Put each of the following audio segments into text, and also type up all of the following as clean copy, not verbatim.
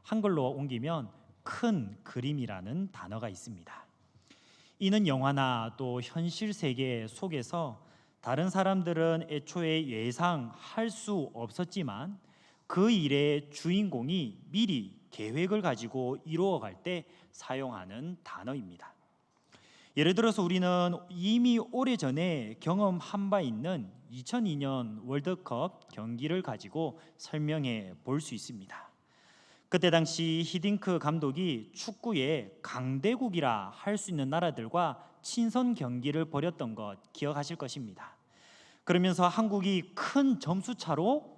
한글로 옮기면 큰 그림이라는 단어가 있습니다. 이는 영화나 또 현실 세계 속에서 다른 사람들은 애초에 예상할 수 없었지만 그 일의 주인공이 미리 계획을 가지고 이루어갈 때 사용하는 단어입니다. 예를 들어서 우리는 이미 오래전에 경험한 바 있는 2002년 월드컵 경기를 가지고 설명해 볼 수 있습니다. 그때 당시 히딩크 감독이 축구의 강대국이라 할 수 있는 나라들과 친선 경기를 벌였던 것 기억하실 것입니다. 그러면서 한국이 큰 점수 차로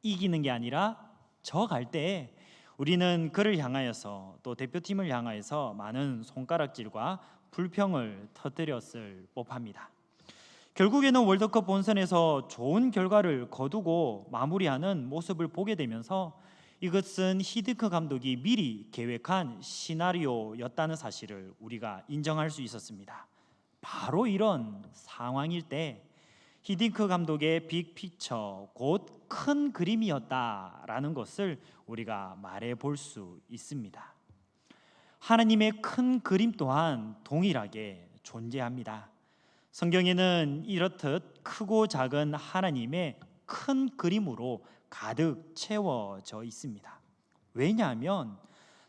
이기는 게 아니라 져갈 때 우리는 그를 향하여서 또 대표팀을 향하여서 많은 손가락질과 불평을 터뜨렸을 법합니다. 결국에는 월드컵 본선에서 좋은 결과를 거두고 마무리하는 모습을 보게 되면서 이것은 히딩크 감독이 미리 계획한 시나리오였다는 사실을 우리가 인정할 수 있었습니다. 바로 이런 상황일 때 히딩크 감독의 빅피처, 곧 큰 그림이었다라는 것을 우리가 말해 볼 수 있습니다. 하나님의 큰 그림 또한 동일하게 존재합니다. 성경에는 이렇듯 크고 작은 하나님의 큰 그림으로 가득 채워져 있습니다. 왜냐하면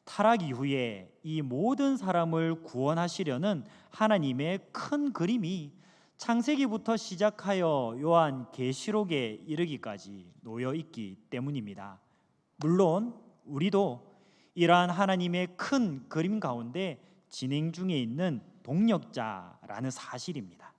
타락 이후에 이 모든 사람을 구원하시려는 하나님의 큰 그림이 창세기부터 시작하여 요한계시록에 이르기까지 놓여 있기 때문입니다. 물론 우리도 이러한 하나님의 큰 그림 가운데 진행 중에 있는 동력자라는 사실입니다.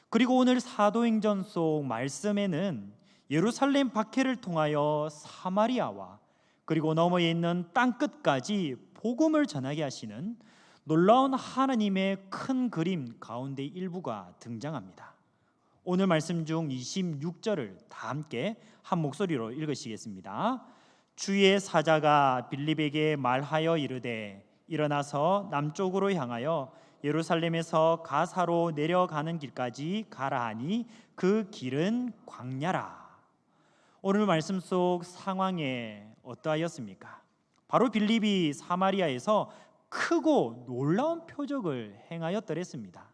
그리고 오늘 사도행전 속 말씀에는 예루살렘 밖에를 통하여 사마리아와 그리고 너머에 있는 땅끝까지 복음을 전하게 하시는 놀라운 하나님의 큰 그림 가운데 일부가 등장합니다. 오늘 말씀 중 26절을 다 함께 한 목소리로 읽으시겠습니다. 주의 사자가 빌립에게 말하여 이르되 일어나서 남쪽으로 향하여 예루살렘에서 가사로 내려가는 길까지 가라 하니 그 길은 광야라. 오늘 말씀 속 상황에 어떠하였습니까? 바로 빌립이 사마리아에서 크고 놀라운 표적을 행하였더랬습니다.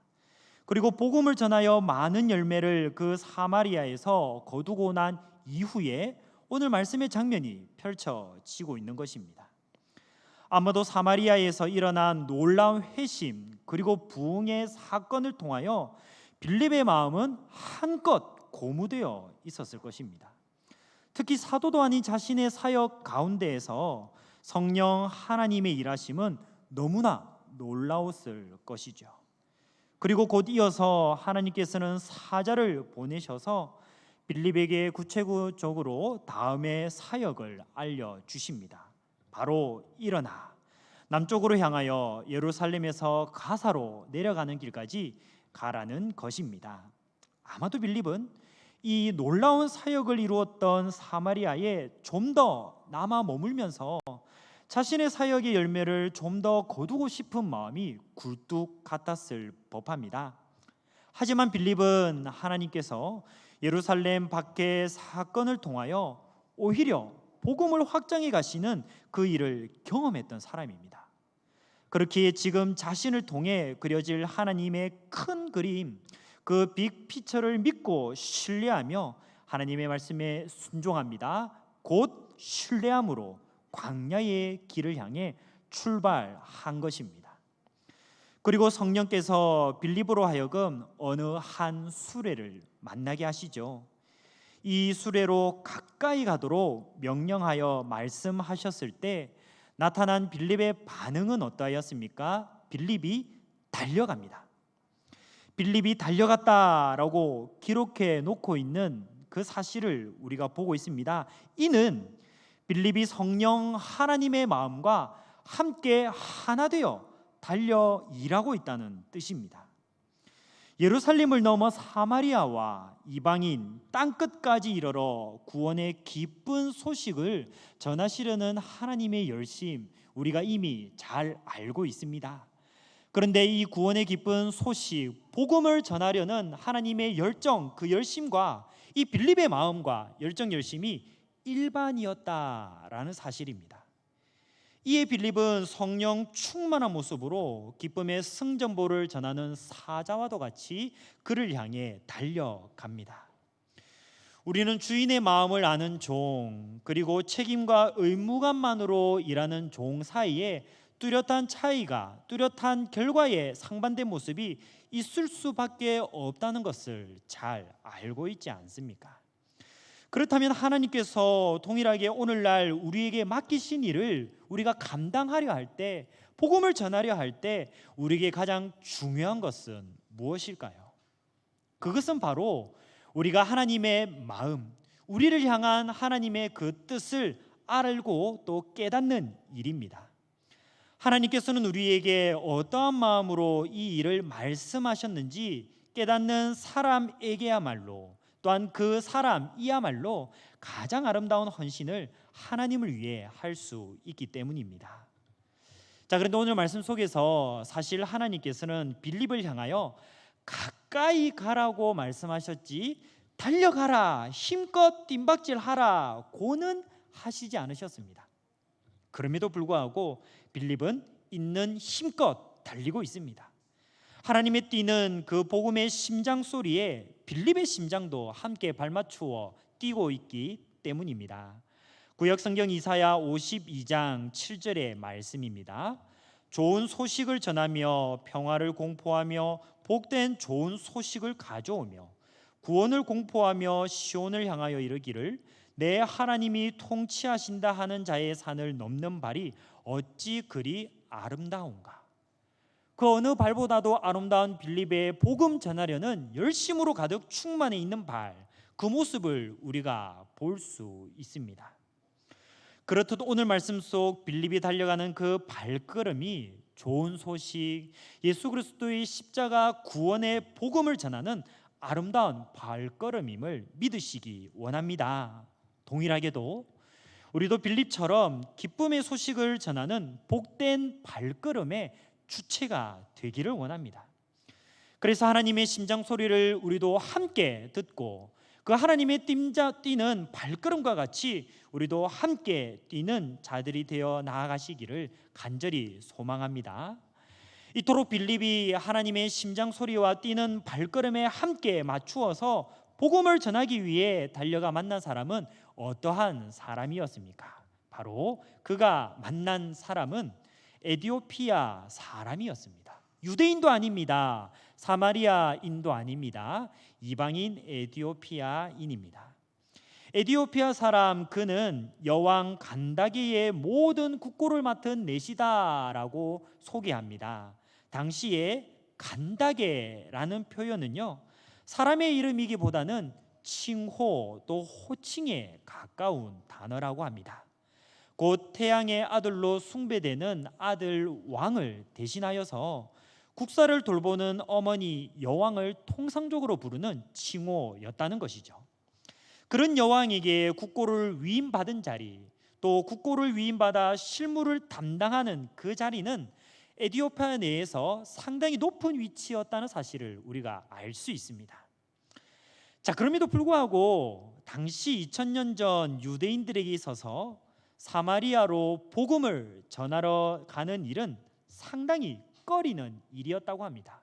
그리고 복음을 전하여 많은 열매를 그 사마리아에서 거두고 난 이후에 오늘 말씀의 장면이 펼쳐지고 있는 것입니다. 아마도 사마리아에서 일어난 놀라운 회심 그리고 부흥의 사건을 통하여 빌립의 마음은 한껏 고무되어 있었을 것입니다. 특히 사도도 아닌 자신의 사역 가운데에서 성령 하나님의 일하심은 너무나 놀라웠을 것이죠. 그리고 곧 이어서 하나님께서는 사자를 보내셔서 빌립에게 구체적으로 다음의 사역을 알려주십니다. 바로 일어나 남쪽으로 향하여 예루살렘에서 가사로 내려가는 길까지 가라는 것입니다. 아마도 빌립은 이 놀라운 사역을 이루었던 사마리아에 좀 더 남아 머물면서 자신의 사역의 열매를 좀 더 거두고 싶은 마음이 굴뚝 같았을 법합니다. 하지만 빌립은 하나님께서 예루살렘 밖의 사건을 통하여 오히려 복음을 확장해 가시는 그 일을 경험했던 사람입니다. 그렇기에 지금 자신을 통해 그려질 하나님의 큰 그림, 그 빅피처를 믿고 신뢰하며 하나님의 말씀에 순종합니다. 곧 신뢰함으로 광야의 길을 향해 출발한 것입니다. 그리고 성령께서 빌립으로 하여금 어느 한 수레를 만나게 하시죠. 이 수레로 가까이 가도록 명령하여 말씀하셨을 때 나타난 빌립의 반응은 어떠하였습니까? 빌립이 달려갑니다. 빌립이 달려갔다라고 기록해 놓고 있는 그 사실을 우리가 보고 있습니다. 이는 빌립이 성령 하나님의 마음과 함께 하나 되어 달려 일하고 있다는 뜻입니다. 예루살렘을 넘어 사마리아와 이방인 땅끝까지 이르러 구원의 기쁜 소식을 전하시려는 하나님의 열심, 우리가 이미 잘 알고 있습니다. 그런데 이 구원의 기쁜 소식, 복음을 전하려는 하나님의 열정, 그 열심과 이 빌립의 마음과 열정, 열심이 일반이었다라는 사실입니다. 이에 빌립은 성령 충만한 모습으로 기쁨의 승전보를 전하는 사자와도 같이 그를 향해 달려갑니다. 우리는 주인의 마음을 아는 종, 그리고 책임과 의무감만으로 일하는 종 사이에 뚜렷한 차이가, 뚜렷한 결과에 상반된 모습이 있을 수밖에 없다는 것을 잘 알고 있지 않습니까? 그렇다면 하나님께서 동일하게 오늘날 우리에게 맡기신 일을 우리가 감당하려 할 때, 복음을 전하려 할 때 우리에게 가장 중요한 것은 무엇일까요? 그것은 바로 우리가 하나님의 마음, 우리를 향한 하나님의 그 뜻을 알고 또 깨닫는 일입니다. 하나님께서는 우리에게 어떠한 마음으로 이 일을 말씀하셨는지 깨닫는 사람에게야말로, 또한 그 사람이야말로 가장 아름다운 헌신을 하나님을 위해 할 수 있기 때문입니다. 자, 그런데 오늘 말씀 속에서 사실 하나님께서는 빌립을 향하여 가까이 가라고 말씀하셨지 달려가라, 힘껏 뜀박질하라 고는 하시지 않으셨습니다. 그럼에도 불구하고 빌립은 있는 힘껏 달리고 있습니다. 하나님의 뛰는 그 복음의 심장 소리에 빌립의 심장도 함께 발맞추어 뛰고 있기 때문입니다. 구약 성경 이사야 52장 7절의 말씀입니다. 좋은 소식을 전하며 평화를 공포하며 복된 좋은 소식을 가져오며 구원을 공포하며 시온을 향하여 이르기를 내 하나님이 통치하신다 하는 자의 산을 넘는 발이 어찌 그리 아름다운가. 그 어느 발보다도 아름다운 빌립의 복음 전하려는 열심으로 가득 충만해 있는 발, 그 모습을 우리가 볼 수 있습니다. 그렇듯 오늘 말씀 속 빌립이 달려가는 그 발걸음이 좋은 소식, 예수 그리스도의 십자가 구원의 복음을 전하는 아름다운 발걸음임을 믿으시기 원합니다. 동일하게도 우리도 빌립처럼 기쁨의 소식을 전하는 복된 발걸음의 주체가 되기를 원합니다. 그래서 하나님의 심장 소리를 우리도 함께 듣고 그 하나님의 뛰는 발걸음과 같이 우리도 함께 뛰는 자들이 되어 나아가시기를 간절히 소망합니다. 이토록 빌립이 하나님의 심장 소리와 뛰는 발걸음에 함께 맞추어서 복음을 전하기 위해 달려가 만난 사람은 어떠한 사람이었습니까? 바로 그가 만난 사람은 에디오피아 사람이었습니다. 유대인도 아닙니다. 사마리아인도 아닙니다. 이방인 에디오피아인입니다. 에디오피아 사람, 그는 여왕 간다게의 모든 국고를 맡은 내시다라고 소개합니다. 당시에 간다게라는 표현은요, 사람의 이름이기보다는 칭호 또 호칭에 가까운 단어라고 합니다. 곧 태양의 아들로 숭배되는 아들 왕을 대신하여서 국사를 돌보는 어머니 여왕을 통상적으로 부르는 칭호였다는 것이죠. 그런 여왕에게 국고를 위임받은 자리, 또 국고를 위임받아 실무를 담당하는 그 자리는 에디오피아 내에서 상당히 높은 위치였다는 사실을 우리가 알 수 있습니다. 자, 그럼에도 불구하고 당시 2000년 전 유대인들에게 있어서 사마리아로 복음을 전하러 가는 일은 상당히 꺼리는 일이었다고 합니다.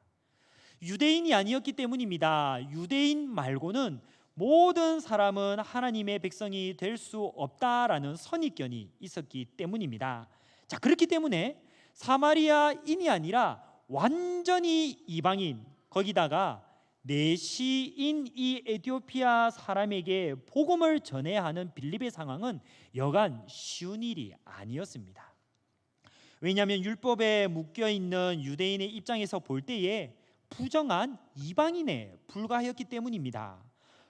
유대인이 아니었기 때문입니다. 유대인 말고는 모든 사람은 하나님의 백성이 될 수 없다라는 선입견이 있었기 때문입니다. 자, 그렇기 때문에 사마리아인이 아니라 완전히 이방인, 거기다가 내시인 이 에티오피아 사람에게 복음을 전해야 하는 빌립의 상황은 여간 쉬운 일이 아니었습니다. 왜냐하면 율법에 묶여있는 유대인의 입장에서 볼 때에 부정한 이방인에 불과하였기 때문입니다.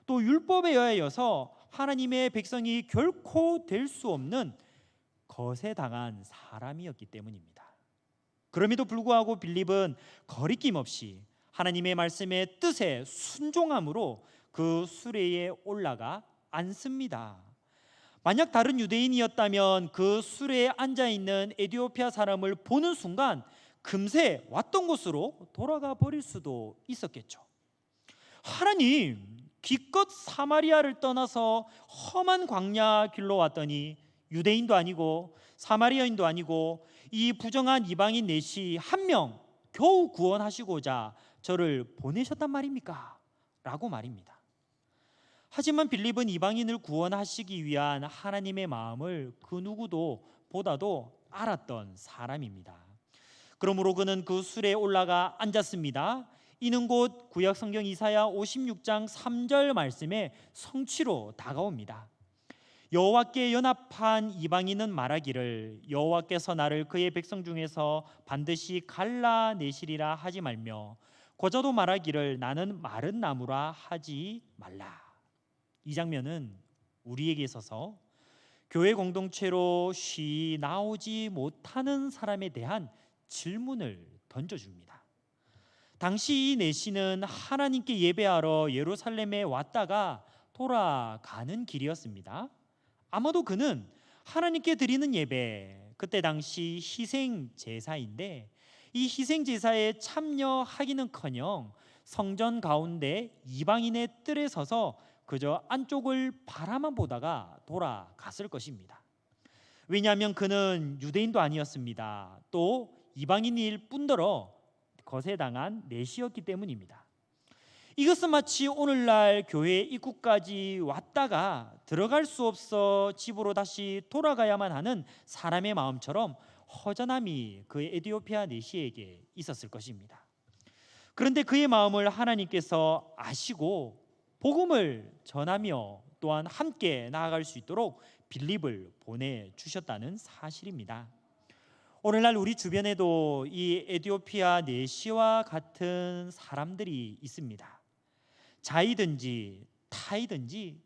또 율법에 의하여서 하나님의 백성이 결코 될 수 없는 거세당한 사람이었기 때문입니다. 그럼에도 불구하고 빌립은 거리낌 없이 하나님의 말씀의 뜻에 순종함으로 그 수레에 올라가 앉습니다. 만약 다른 유대인이었다면 그 수레에 앉아있는 에티오피아 사람을 보는 순간 금세 왔던 곳으로 돌아가 버릴 수도 있었겠죠. 하나님, 기껏 사마리아를 떠나서 험한 광야 길로 왔더니 유대인도 아니고 사마리아인도 아니고 이 부정한 이방인 넷이 한 명 겨우 구원하시고자 저를 보내셨단 말입니까? 라고 말입니다. 하지만 빌립은 이방인을 구원하시기 위한 하나님의 마음을 그 누구도 보다도 알았던 사람입니다. 그러므로 그는 그 수레에 올라가 앉았습니다. 이는 곧 구약 성경 이사야 56장 3절 말씀의 성취로 다가옵니다. 여호와께 연합한 이방인은 말하기를 여호와께서 나를 그의 백성 중에서 반드시 갈라내시리라 하지 말며 고자도 말하기를 나는 마른 나무라 하지 말라. 이 장면은 우리에게 있어서 교회 공동체로 쉬 나오지 못하는 사람에 대한 질문을 던져줍니다. 당시 이 내시는 하나님께 예배하러 예루살렘에 왔다가 돌아가는 길이었습니다. 아마도 그는 하나님께 드리는 예배, 그때 당시 희생 제사인데 이 희생 제사에 참여하기는커녕 성전 가운데 이방인의 뜰에 서서 그저 안쪽을 바라만 보다가 돌아갔을 것입니다. 왜냐하면 그는 유대인도 아니었습니다. 또 이방인일 뿐더러 거세당한 내시였기 때문입니다. 이것은 마치 오늘날 교회 입구까지 왔다가 들어갈 수 없어 집으로 다시 돌아가야만 하는 사람의 마음처럼 허전함이 그 에티오피아 내시에게 있었을 것입니다. 그런데 그의 마음을 하나님께서 아시고 복음을 전하며 또한 함께 나아갈 수 있도록 빌립을 보내주셨다는 사실입니다. 오늘날 우리 주변에도 이 에티오피아 내시와 같은 사람들이 있습니다. 자이든지 타이든지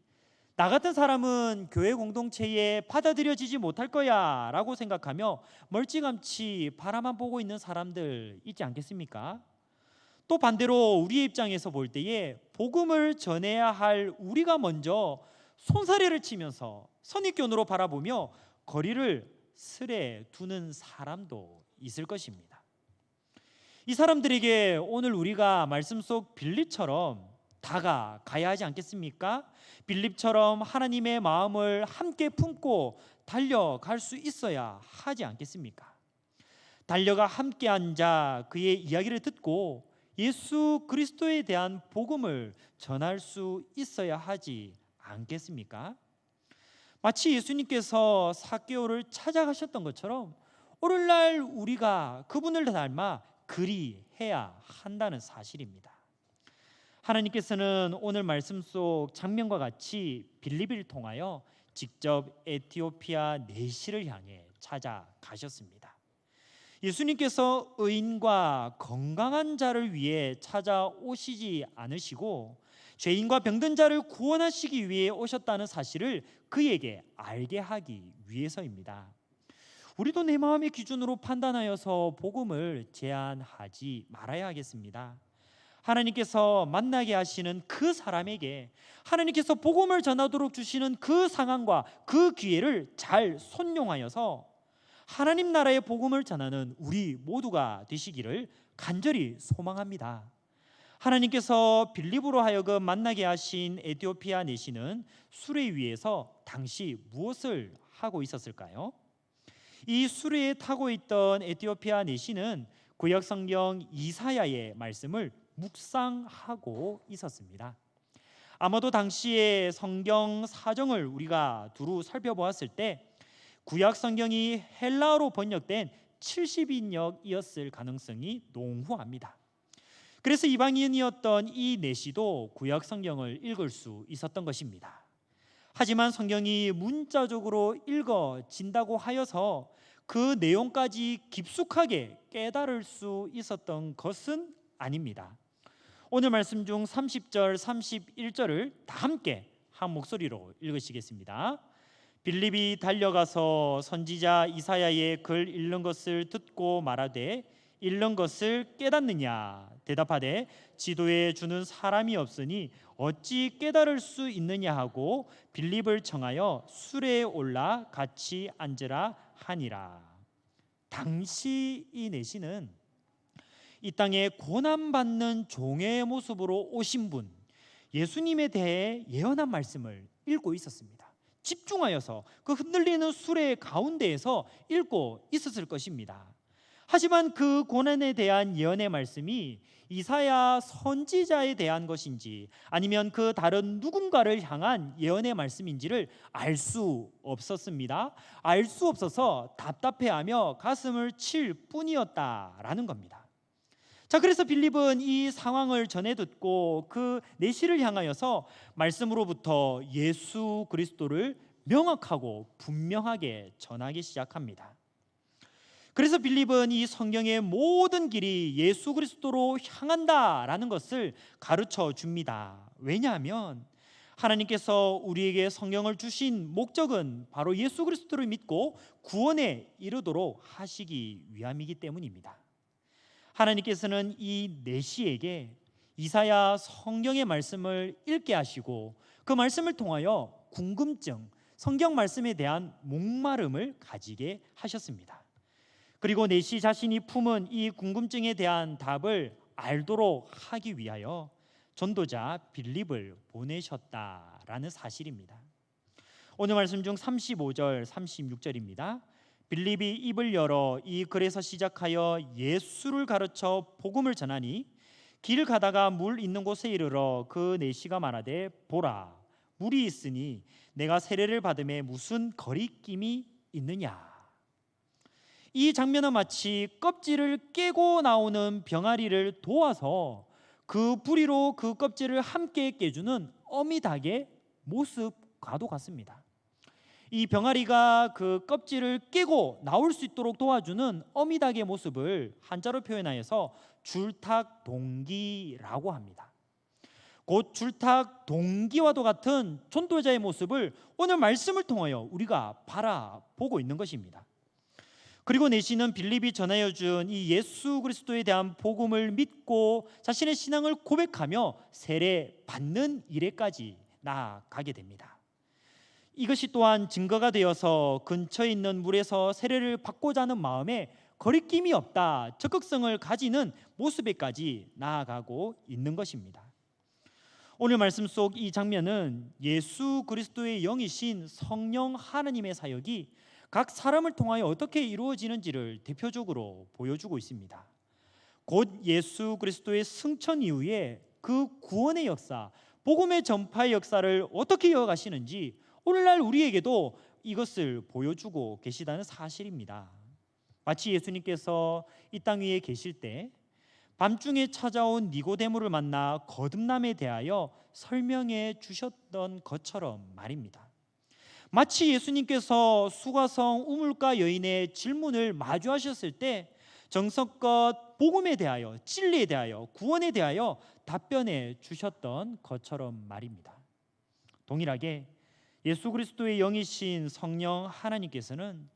나 같은 사람은 교회 공동체에 받아들여지지 못할 거야 라고 생각하며 멀찌감치 바라만 보고 있는 사람들 있지 않겠습니까? 또 반대로 우리의 입장에서 볼 때에 복음을 전해야 할 우리가 먼저 손사래를 치면서 선입견으로 바라보며 거리를 스레 두는 사람도 있을 것입니다. 이 사람들에게 오늘 우리가 말씀 속 빌립처럼 다가가야 하지 않겠습니까? 빌립처럼 하나님의 마음을 함께 품고 달려갈 수 있어야 하지 않겠습니까? 달려가 함께 앉아 그의 이야기를 듣고 예수 그리스도에 대한 복음을 전할 수 있어야 하지 않겠습니까? 마치 예수님께서 삭개오를 찾아가셨던 것처럼 오늘날 우리가 그분을 닮아 그리해야 한다는 사실입니다. 하나님께서는 오늘 말씀 속 장면과 같이 빌립을 통하여 직접 에티오피아 내시를 향해 찾아가셨습니다. 예수님께서 의인과 건강한 자를 위해 찾아오시지 않으시고 죄인과 병든 자를 구원하시기 위해 오셨다는 사실을 그에게 알게 하기 위해서입니다. 우리도 내 마음의 기준으로 판단하여서 복음을 제한하지 말아야 하겠습니다. 하나님께서 만나게 하시는 그 사람에게 하나님께서 복음을 전하도록 주시는 그 상황과 그 기회를 잘 손용하여서 하나님 나라의 복음을 전하는 우리 모두가 되시기를 간절히 소망합니다. 하나님께서 빌립으로 하여금 만나게 하신 에티오피아 내시는 수레 위에서 당시 무엇을 하고 있었을까요? 이 수레에 타고 있던 에티오피아 내시는 구약 성경 이사야의 말씀을 묵상하고 있었습니다. 아마도 당시의 성경 사정을 우리가 두루 살펴보았을 때 구약 성경이 헬라어로 번역된 70인역이었을 가능성이 농후합니다. 그래서 이방인이었던 이 내시도 구약 성경을 읽을 수 있었던 것입니다. 하지만 성경이 문자적으로 읽어진다고 하여서 그 내용까지 깊숙하게 깨달을 수 있었던 것은 아닙니다. 오늘 말씀 중 30절, 31절을 다 함께 한 목소리로 읽으시겠습니다. 빌립이 달려가서 선지자 이사야의 글 읽는 것을 듣고 말하되 읽는 것을 깨닫느냐 대답하되 지도에 주는 사람이 없으니 어찌 깨달을 수 있느냐 하고 빌립을 청하여 수레에 올라 같이 앉으라 하니라. 당시 이 내시는 이 땅에 고난받는 종의 모습으로 오신 분 예수님에 대해 예언한 말씀을 읽고 있었습니다. 집중하여서 그 흔들리는 수레 가운데에서 읽고 있었을 것입니다. 하지만 그 고난에 대한 예언의 말씀이 이사야 선지자에 대한 것인지 아니면 그 다른 누군가를 향한 예언의 말씀인지를 알 수 없었습니다. 알 수 없어서 답답해하며 가슴을 칠 뿐이었다라는 겁니다. 자, 그래서 빌립은 이 상황을 전해 듣고 그 내시를 향하여서 말씀으로부터 예수 그리스도를 명확하고 분명하게 전하기 시작합니다. 그래서 빌립은 이 성경의 모든 길이 예수 그리스도로 향한다라는 것을 가르쳐 줍니다. 왜냐하면 하나님께서 우리에게 성경을 주신 목적은 바로 예수 그리스도를 믿고 구원에 이르도록 하시기 위함이기 때문입니다. 하나님께서는 이 내시에게 이사야 성경의 말씀을 읽게 하시고 그 말씀을 통하여 궁금증, 성경 말씀에 대한 목마름을 가지게 하셨습니다. 그리고 내시 자신이 품은 이 궁금증에 대한 답을 알도록 하기 위하여 전도자 빌립을 보내셨다라는 사실입니다. 오늘 말씀 중 35절, 36절입니다. 빌립이 입을 열어 이 글에서 시작하여 예수를 가르쳐 복음을 전하니 길 가다가 물 있는 곳에 이르러 그 내시가 말하되 보라 물이 있으니 내가 세례를 받음에 무슨 거리낌이 있느냐. 이 장면은 마치 껍질을 깨고 나오는 병아리를 도와서 그 부리로 그 껍질을 함께 깨주는 어미닭의 모습과도 같습니다. 이 병아리가 그 껍질을 깨고 나올 수 있도록 도와주는 어미닭의 모습을 한자로 표현하여서 줄탁동기라고 합니다. 곧 줄탁동기와도 같은 전도자의 모습을 오늘 말씀을 통하여 우리가 바라보고 있는 것입니다. 그리고 내시는 빌립이 전하여 준 이 예수 그리스도에 대한 복음을 믿고 자신의 신앙을 고백하며 세례 받는 일에까지 나아가게 됩니다. 이것이 또한 증거가 되어서 근처에 있는 물에서 세례를 받고자 하는 마음에 거리낌이 없다, 적극성을 가지는 모습에까지 나아가고 있는 것입니다. 오늘 말씀 속 이 장면은 예수 그리스도의 영이신 성령 하나님의 사역이 각 사람을 통하여 어떻게 이루어지는지를 대표적으로 보여주고 있습니다. 곧 예수 그리스도의 승천 이후에 그 구원의 역사, 복음의 전파의 역사를 어떻게 이어가시는지 오늘날 우리에게도 이것을 보여주고 계시다는 사실입니다. 마치 예수님께서 이 땅 위에 계실 때 밤중에 찾아온 니고데모를 만나 거듭남에 대하여 설명해 주셨던 것처럼 말입니다. 마치 예수님께서 수가성 우물가 여인의 질문을 마주하셨을 때 정성껏 복음에 대하여, 진리에 대하여, 구원에 대하여 답변해 주셨던 것처럼 말입니다. 동일하게 예수 그리스도의 영이신 성령 하나님께서는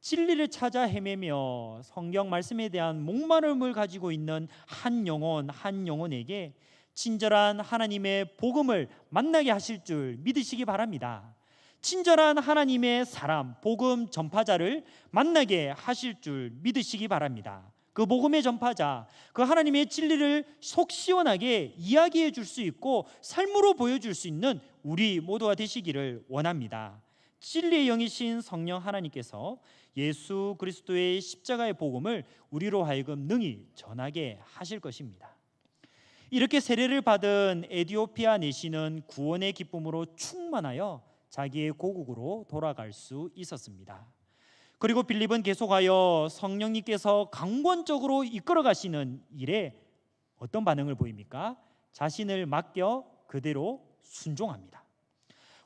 진리를 찾아 헤매며 성경 말씀에 대한 목마름을 가지고 있는 한 영혼에게 친절한 하나님의 복음을 만나게 하실 줄 믿으시기 바랍니다. 친절한 하나님의 사람, 복음 전파자를 만나게 하실 줄 믿으시기 바랍니다. 그 복음의 전파자, 그 하나님의 진리를 속 시원하게 이야기해 줄 수 있고 삶으로 보여줄 수 있는 우리 모두가 되시기를 원합니다. 진리의 영이신 성령 하나님께서 예수 그리스도의 십자가의 복음을 우리로 하여금 능히 전하게 하실 것입니다. 이렇게 세례를 받은 에티오피아 내시는 구원의 기쁨으로 충만하여 자기의 고국으로 돌아갈 수 있었습니다. 그리고 빌립은 계속하여 성령님께서 강권적으로 이끌어 가시는 일에 어떤 반응을 보입니까? 자신을 맡겨 그대로 순종합니다.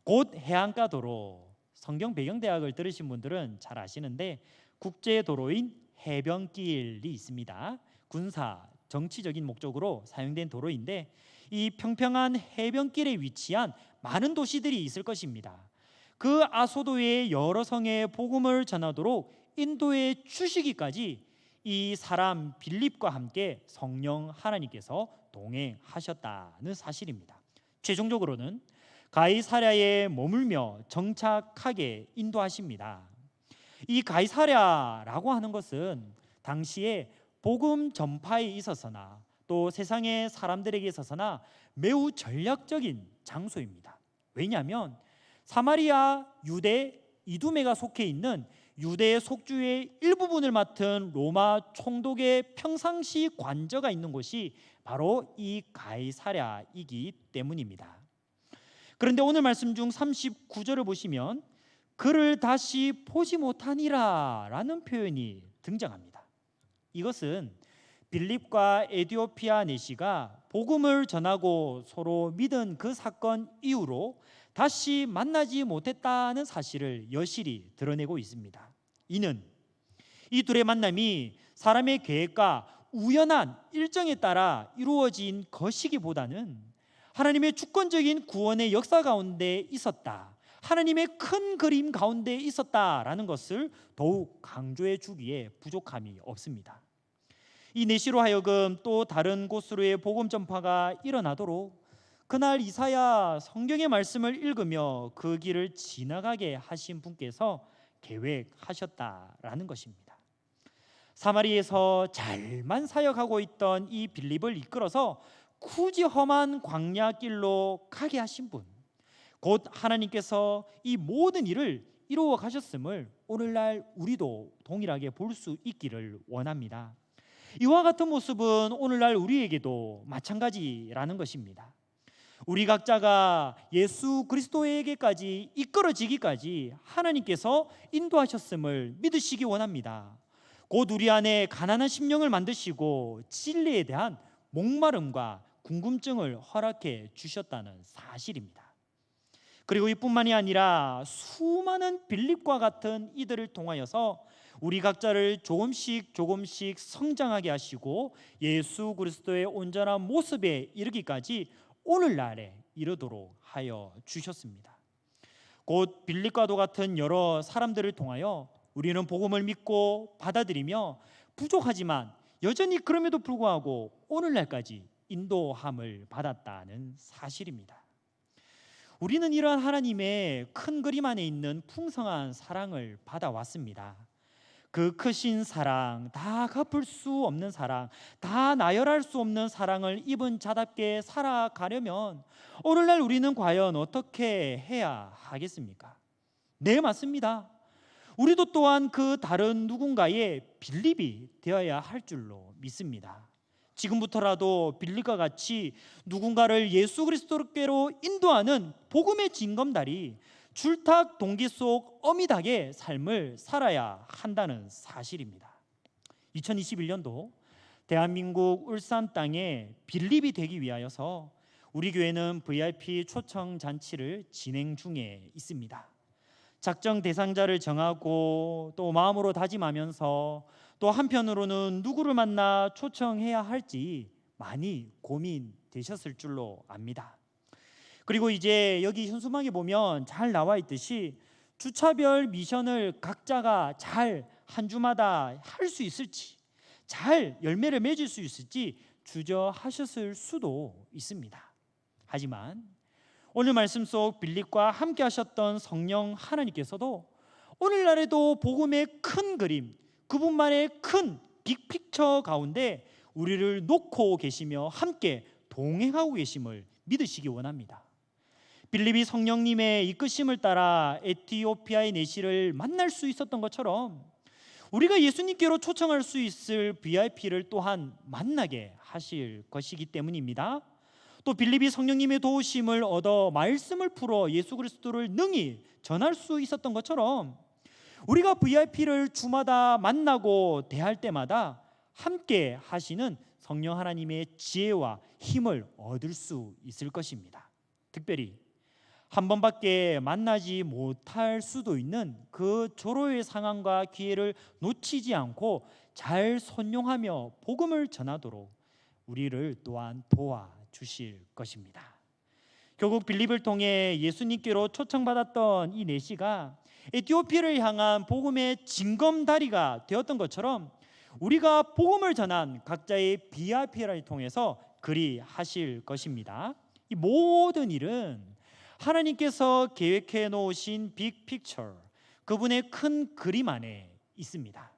곧 해안가도로, 성경 배경대학을 들으신 분들은 잘 아시는데 국제도로인 해변길이 있습니다. 군사, 정치적인 목적으로 사용된 도로인데 이 평평한 해변길에 위치한 많은 도시들이 있을 것입니다. 그 아소도의 여러 성에 복음을 전하도록 인도에 주시기까지 이 사람 빌립과 함께 성령 하나님께서 동행하셨다는 사실입니다. 최종적으로는 가이사랴에 머물며 정착하게 인도하십니다. 이 가이사랴라고 하는 것은 당시에 복음 전파에 있어서나 또 세상의 사람들에게 있어서나 매우 전략적인 장소입니다. 왜냐하면 사마리아, 유대, 이두메가 속해 있는 유대 속주의 일부분을 맡은 로마 총독의 평상시 관저가 있는 곳이 바로 이 가이사랴이기 때문입니다. 그런데 오늘 말씀 중 39절을 보시면 그를 다시 보지 못하니라 라는 표현이 등장합니다. 이것은 빌립과 에디오피아 내시가 복음을 전하고 서로 믿은 그 사건 이후로 다시 만나지 못했다는 사실을 여실히 드러내고 있습니다. 이는 이 둘의 만남이 사람의 계획과 우연한 일정에 따라 이루어진 것이기보다는 하나님의 주권적인 구원의 역사 가운데 있었다, 하나님의 큰 그림 가운데 있었다라는 것을 더욱 강조해 주기에 부족함이 없습니다. 이 내시로 하여금 또 다른 곳으로의 복음 전파가 일어나도록 그날 이사야 성경의 말씀을 읽으며 그 길을 지나가게 하신 분께서 계획하셨다라는 것입니다. 사마리에서 잘만 사역하고 있던 이 빌립을 이끌어서 굳이 험한 광야 길로 가게 하신 분, 곧 하나님께서 이 모든 일을 이루어 가셨음을 오늘날 우리도 동일하게 볼 수 있기를 원합니다. 이와 같은 모습은 오늘날 우리에게도 마찬가지라는 것입니다. 우리 각자가 예수 그리스도에게까지 이끌어지기까지 하나님께서 인도하셨음을 믿으시기 원합니다. 곧 우리 안에 가난한 심령을 만드시고 진리에 대한 목마름과 궁금증을 허락해 주셨다는 사실입니다. 그리고 이뿐만이 아니라 수많은 빌립과 같은 이들을 통하여서 우리 각자를 조금씩 성장하게 하시고 예수 그리스도의 온전한 모습에 이르기까지 오늘날에 이르도록 하여 주셨습니다. 곧 빌립과도 같은 여러 사람들을 통하여 우리는 복음을 믿고 받아들이며 부족하지만 여전히 그럼에도 불구하고 오늘날까지 인도함을 받았다는 사실입니다. 우리는 이러한 하나님의 큰 그림 안에 있는 풍성한 사랑을 받아왔습니다. 그 크신 사랑, 다 갚을 수 없는 사랑, 다 나열할 수 없는 사랑을 입은 자답게 살아가려면 오늘날 우리는 과연 어떻게 해야 하겠습니까? 네, 맞습니다. 우리도 또한 그 다른 누군가의 빌립이 되어야 할 줄로 믿습니다. 지금부터라도 빌립과 같이 누군가를 예수 그리스도께로 인도하는 복음의 징검다리, 줄탁 동기 속 어미닭의 삶을 살아야 한다는 사실입니다. 2021년도 대한민국 울산 땅에 빌립이 되기 위하여서 우리 교회는 VIP 초청 잔치를 진행 중에 있습니다. 작정 대상자를 정하고 또 마음으로 다짐하면서 또 한편으로는 누구를 만나 초청해야 할지 많이 고민되셨을 줄로 압니다. 그리고 이제 여기 현수막에 보면 잘 나와 있듯이 주차별 미션을 각자가 잘 한 주마다 할 수 있을지, 잘 열매를 맺을 수 있을지 주저하셨을 수도 있습니다. 하지만 오늘 말씀 속 빌립과 함께 하셨던 성령 하나님께서도 오늘날에도 복음의 큰 그림, 그분만의 큰 빅픽처 가운데 우리를 놓고 계시며 함께 동행하고 계심을 믿으시기 원합니다. 빌립이 성령님의 이끄심을 따라 에티오피아의 내시를 만날 수 있었던 것처럼 우리가 예수님께로 초청할 수 있을 VIP를 또한 만나게 하실 것이기 때문입니다. 또 빌립이 성령님의 도우심을 얻어 말씀을 풀어 예수 그리스도를 능히 전할 수 있었던 것처럼 우리가 VIP를 주마다 만나고 대할 때마다 함께 하시는 성령 하나님의 지혜와 힘을 얻을 수 있을 것입니다. 특별히 한 번밖에 만나지 못할 수도 있는 그 조로의 상황과 기회를 놓치지 않고 잘 선용하며 복음을 전하도록 우리를 또한 도와주실 것입니다. 결국 빌립을 통해 예수님께로 초청받았던 이 내시가 에티오피아를 향한 복음의 징검다리가 되었던 것처럼 우리가 복음을 전한 각자의 VIP를 통해서 그리 하실 것입니다. 이 모든 일은 하나님께서 계획해 놓으신 빅픽처, 그분의 큰 그림 안에 있습니다.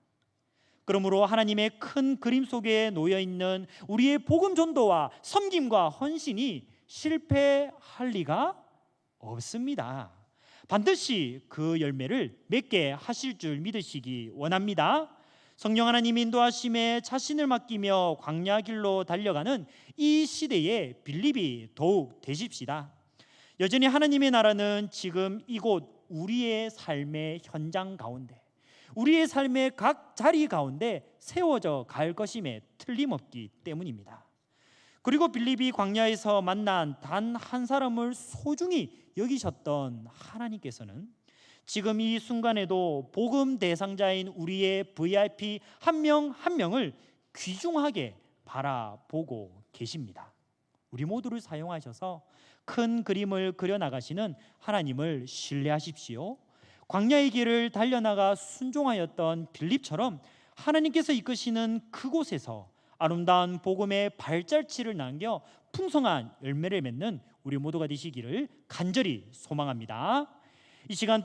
그러므로 하나님의 큰 그림 속에 놓여 있는 우리의 복음 전도와 섬김과 헌신이 실패할 리가 없습니다. 반드시 그 열매를 맺게 하실 줄 믿으시기 원합니다. 성령 하나님 인도하심에 자신을 맡기며 광야 길로 달려가는 이 시대에 빌립이 더욱 되십시다. 여전히 하나님의 나라는 지금 이곳 우리의 삶의 현장 가운데, 우리의 삶의 각 자리 가운데 세워져 갈 것임에 틀림없기 때문입니다. 그리고 빌립이 광야에서 만난 단 한 사람을 소중히 여기셨던 하나님께서는 지금 이 순간에도 복음 대상자인 우리의 VIP 한 명 한 명을 귀중하게 바라보고 계십니다. 우리 모두를 사용하셔서 큰 그림을 그려나가시는 하나님을 신뢰하십시오. 광야의 길을 달려나가 순종하였던 빌립처럼 하나님께서 이끄시는 그곳에서 아름다운 복음의 발자취를 남겨 풍성한 열매를 맺는 우리 모두가 되시기를 간절히 소망합니다. 이 시간